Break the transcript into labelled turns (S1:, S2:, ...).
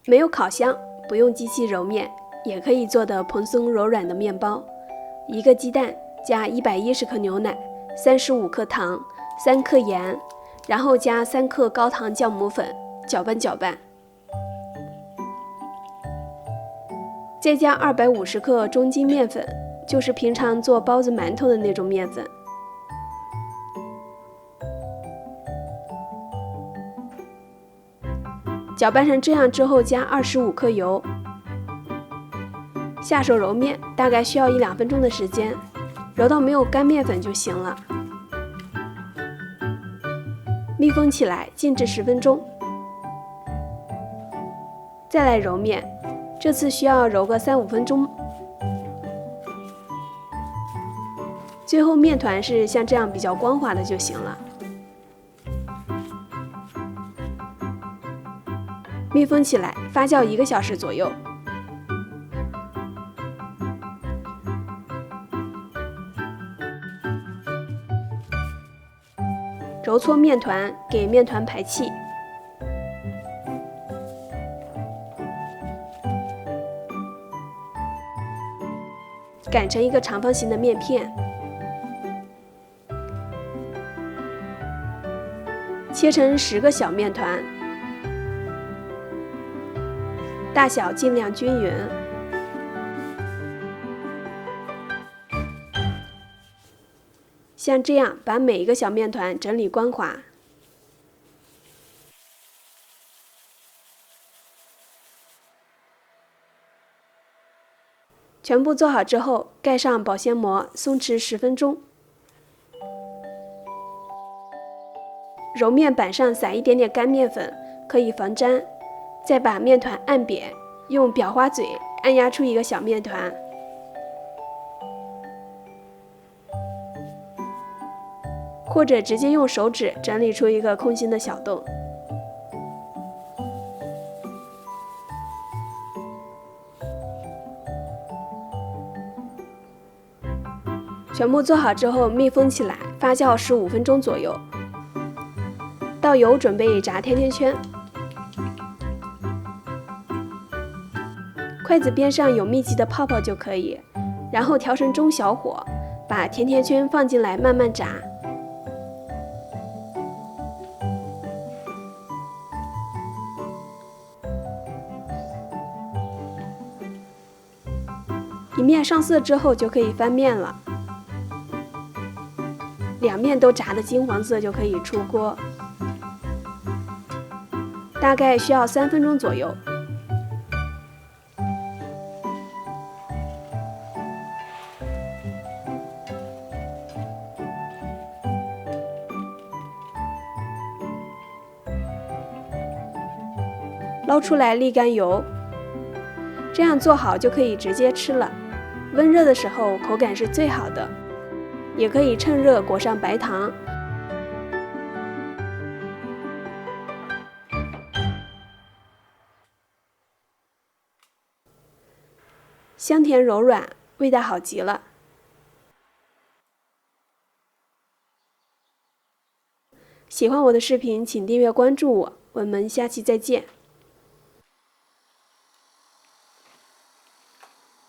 S1: 没有烤箱，不用机器揉面，也可以做的蓬松柔软的面包。1个鸡蛋加110克牛奶，35克糖，3克盐，然后加3克高糖酵母粉，搅拌搅拌。再加250克中筋面粉，就是平常做包子馒头的那种面粉。搅拌成这样之后，加25克油，下手揉面，大概需要1-2分钟的时间，揉到没有干面粉就行了。密封起来，静置10分钟。再来揉面，这次需要揉个3-5分钟。最后面团是像这样比较光滑的就行了。密封起来，发酵1个小时左右。揉搓面团，给面团排气。擀成一个长方形的面片，切成10个小面团，大小尽量均匀。像这样把每一个小面团整理光滑。全部做好之后，盖上保鲜膜，松弛10分钟。揉面板上撒一点点干面粉，可以防粘。再把面团按扁，用裱花嘴按压出一个小面团。或者直接用手指整理出一个空心的小洞。全部做好之后，密封起来，发酵15分钟左右。倒油准备炸甜甜圈。筷子边上有密集的泡泡就可以，然后调成中小火，把甜甜圈放进来慢慢炸。一面上色之后就可以翻面了，两面都炸得金黄色就可以出锅，大概需要3分钟左右。捞出来沥干油，这样做好就可以直接吃了。温热的时候口感是最好的，也可以趁热裹上白糖。香甜柔软，味道好极了。喜欢我的视频，请订阅关注我，我们下期再见。